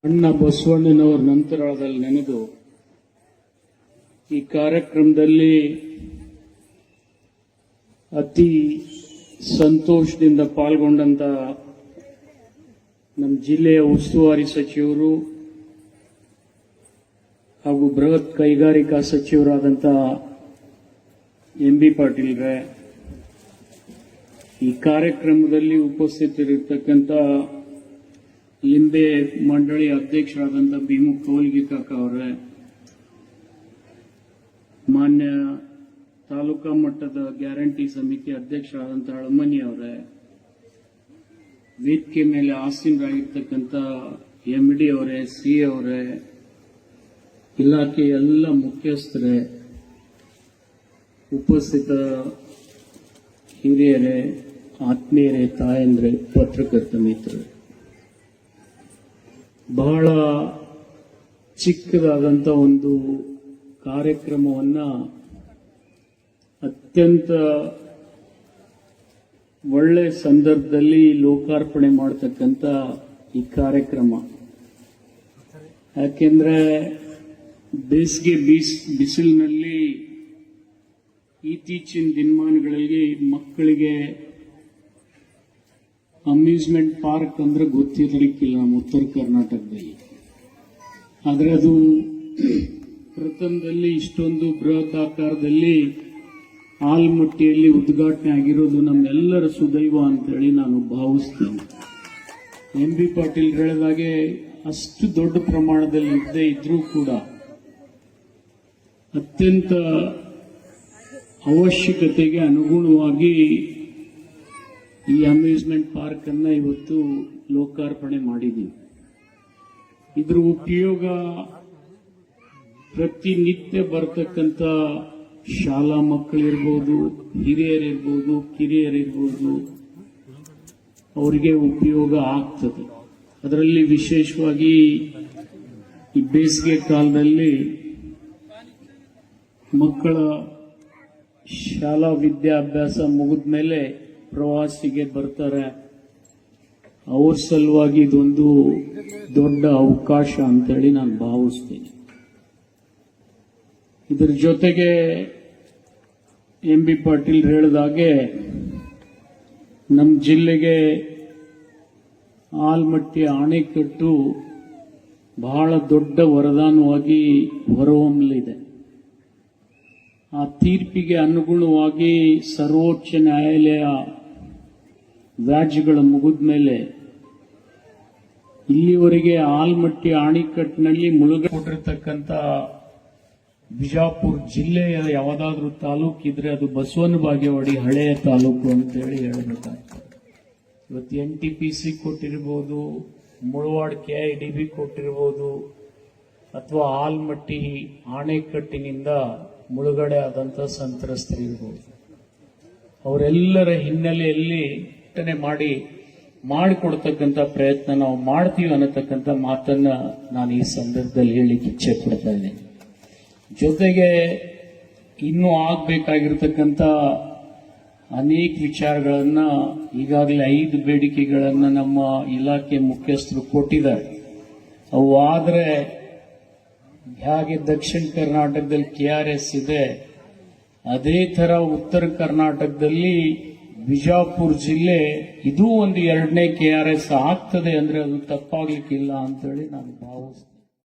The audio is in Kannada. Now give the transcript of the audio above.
ಅಣ್ಣ ಬಸವಣ್ಣನವರ ನಂತರದಲ್ಲಿ ನೆನೆದು ಈ ಕಾರ್ಯಕ್ರಮದಲ್ಲಿ ಅತಿ ಸಂತೋಷದಿಂದ ಪಾಲ್ಗೊಂಡಂತ ನಮ್ಮ ಜಿಲ್ಲೆಯ ಉಸ್ತುವಾರಿ ಸಚಿವರು ಹಾಗೂ ಬೃಹತ್ ಕೈಗಾರಿಕಾ ಸಚಿವರಾದಂಥ ಎಂ.ಬಿ. ಪಾಟೀಲ್ರೆ, ಈ ಕಾರ್ಯಕ್ರಮದಲ್ಲಿ ಉಪಸ್ಥಿತರಿರತಕ್ಕಂಥ ಲಿಂಬೆ ಮಂಡಳಿ ಅಧ್ಯಕ್ಷರಾದಂಥ ಭೀಮು ಕೌಲ್ಗಿಕಾಕ ಅವರೇ, ಮಾನ್ಯ ತಾಲೂಕಾ ಮಟ್ಟದ ಗ್ಯಾರಂಟಿ ಸಮಿತಿ ಅಧ್ಯಕ್ಷರಾದಂಥ ಹಳಮನಿ ಅವರೇ, ವೇದಿಕೆ ಮೇಲೆ ಆಸೀನರಾಗಿರ್ತಕ್ಕಂಥ ಎಂ.ಡಿ. ಅವರೇ, ಸಿ ಅವರೇ, ಇಲಾಖೆಯ ಎಲ್ಲ ಮುಖ್ಯಸ್ಥರೇ, ಉಪಸ್ಥಿತ ಹಿರಿಯರೇ, ಆತ್ಮೀಯರೇ, ತಾಯಂದ್ರೆ, ಪತ್ರಕರ್ತ ಮಿತ್ರರೇ, ಬಹಳ ಚಿಕ್ಕದಾದಂಥ ಒಂದು ಕಾರ್ಯಕ್ರಮವನ್ನ ಅತ್ಯಂತ ಒಳ್ಳೆ ಸಂದರ್ಭದಲ್ಲಿ ಲೋಕಾರ್ಪಣೆ ಮಾಡತಕ್ಕಂಥ ಈ ಕಾರ್ಯಕ್ರಮ. ಯಾಕೆಂದ್ರೆ ಬೇಸಿಗೆ ಬಿಸಿಲಿನಲ್ಲಿ ಇತ್ತೀಚಿನ ದಿನಮಾನಗಳಲ್ಲಿ ಮಕ್ಕಳಿಗೆ ಅಮ್ಯೂಸ್ಮೆಂಟ್ ಪಾರ್ಕ್ ಅಂದ್ರೆ ಗೊತ್ತಿರಲಿಕ್ಕಿಲ್ಲ ನಮ್ಮ ಉತ್ತರ ಕರ್ನಾಟಕದಲ್ಲಿ. ಆದರೆ ಅದು ಪ್ರಥಮದಲ್ಲಿ ಇಷ್ಟೊಂದು ಬೃಹತ್ ಆಕಾರದಲ್ಲಿ ಆಲ್ಮಟ್ಟಿಯಲ್ಲಿ ಉದ್ಘಾಟನೆ ಆಗಿರೋದು ನಮ್ಮೆಲ್ಲರ ಸುದೈವ ಅಂತೇಳಿ ನಾನು ಭಾವಿಸ್ತೇನೆ. ಎಂ.ಬಿ. ಪಾಟೀಲ್ ಹೇಳಿದಾಗೆ ಅಷ್ಟು ದೊಡ್ಡ ಪ್ರಮಾಣದಲ್ಲಿ ಇದ್ದೇ ಇದ್ರೂ ಕೂಡ ಅತ್ಯಂತ ಅವಶ್ಯಕತೆಗೆ ಅನುಗುಣವಾಗಿ ಈ ಅಮ್ಯೂಸ್ಮೆಂಟ್ ಪಾರ್ಕ್ ಅನ್ನ ಇವತ್ತು ಲೋಕಾರ್ಪಣೆ ಮಾಡಿದ್ದೀವಿ. ಇದ್ರ ಉಪಯೋಗ ಪ್ರತಿನಿತ್ಯ ಬರ್ತಕ್ಕಂಥ ಶಾಲಾ ಮಕ್ಕಳಿರ್ಬೋದು, ಹಿರಿಯರಿರ್ಬೋದು, ಕಿರಿಯರಿರ್ಬೋದು, ಅವರಿಗೆ ಉಪಯೋಗ ಆಗ್ತದೆ. ಅದರಲ್ಲಿ ವಿಶೇಷವಾಗಿ ಈ ಬೇಸಿಗೆ ಕಾಲದಲ್ಲಿ ಮಕ್ಕಳ ಶಾಲಾ ವಿದ್ಯಾಭ್ಯಾಸ ಮುಗಿದ ಮೇಲೆ ಪ್ರವಾಸಿಗೆ ಬರ್ತಾರೆ. ಅವ್ರ ಸಲುವಾಗಿ ಇದೊಂದು ದೊಡ್ಡ ಅವಕಾಶ ಅಂತೇಳಿ ನಾನು ಭಾವಿಸ್ತೀನಿ. ಇದರ ಜೊತೆಗೆ ಎಂ.ಬಿ. ಪಾಟೀಲ್ ಹೇಳಿದಾಗೆ ನಮ್ಮ ಜಿಲ್ಲೆಗೆ ಆಲ್ಮಟ್ಟಿ ಅಣೆಕಟ್ಟು ಬಹಳ ದೊಡ್ಡ ವರದಾನವಾಗಿ ಹೊರಹೊಮ್ಮಲಿದೆ. ಆ ತೀರ್ಪಿಗೆ ಅನುಗುಣವಾಗಿ ಸರ್ವೋಚ್ಚ ನ್ಯಾಯಾಲಯ ವ್ಯಾಜ್ಯಗಳ ಮುಗಿದ ಮೇಲೆ ಇಲ್ಲಿವರೆಗೆ ಆಲ್ಮಟ್ಟಿ ಅಣೆಕಟ್ಟಿನಲ್ಲಿ ಮುಳುಗಿಕೊಂಡಿರ್ತಕ್ಕಂಥ ಬಿಜಾಪುರ ಜಿಲ್ಲೆಯ ಯಾವುದಾದ್ರೂ ತಾಲೂಕು ಇದ್ರೆ ಅದು ಬಸವನ ಬಾಗೇವಾಡಿ ಹಳೆಯ ತಾಲೂಕು ಅಂತೇಳಿ ಹೇಳಬೇಕಾಗ್ತದೆ. ಇವತ್ತು NTPC ಕೊಟ್ಟಿರ್ಬೋದು, ಮುಳವಾಡ KIDB ಕೊಟ್ಟಿರ್ಬೋದು, ಅಥವಾ ಆಲ್ಮಟ್ಟಿ ಅಣೆಕಟ್ಟಿನಿಂದ ಮುಳುಗಡೆ ಆದಂಥ ಸಂತ್ರಸ್ತರಿರ್ಬೋದು, ಅವರೆಲ್ಲರ ಹಿನ್ನೆಲೆಯಲ್ಲಿ ಮಾಡಿಕೊಡ್ತಕ್ಕಂಥ ಪ್ರಯತ್ನ ನಾವು ಮಾಡ್ತೀವಿ ಅನ್ನತಕ್ಕಂಥ ಮಾತನ್ನ ನಾನು ಈ ಸಂದರ್ಭದಲ್ಲಿ ಹೇಳಿಕ್ಕೆ ಇಚ್ಛೆ ಪಡ್ತಾ ಇದ್ದೇನೆ. ಜೊತೆಗೆ ಇನ್ನೂ ಆಗಬೇಕಾಗಿರ್ತಕ್ಕಂಥ ಅನೇಕ ವಿಚಾರಗಳನ್ನ ಈಗಾಗಲೇ 5 ಬೇಡಿಕೆಗಳನ್ನ ನಮ್ಮ ಇಲಾಖೆ ಮುಖ್ಯಸ್ಥರು ಕೊಟ್ಟಿದ್ದಾರೆ. ಅವು ಆದರೆ ಹೇಗೆ ದಕ್ಷಿಣ ಕರ್ನಾಟಕದಲ್ಲಿ KRS ಇದೆ, ಅದೇ ತರ ಉತ್ತರ ಕರ್ನಾಟಕದಲ್ಲಿ ಬಿಜಾಪುರ ಜಿಲ್ಲೆ ಇದು ಒಂದು 2ನೇ KRS ಆಗ್ತದೆ ಅಂದ್ರೆ ಅದು ತಪ್ಪಾಗ್ಲಿಕ್ಕಿಲ್ಲ ಅಂತೇಳಿ ನಾನು ಭಾವಿಸ್ತೇನೆ.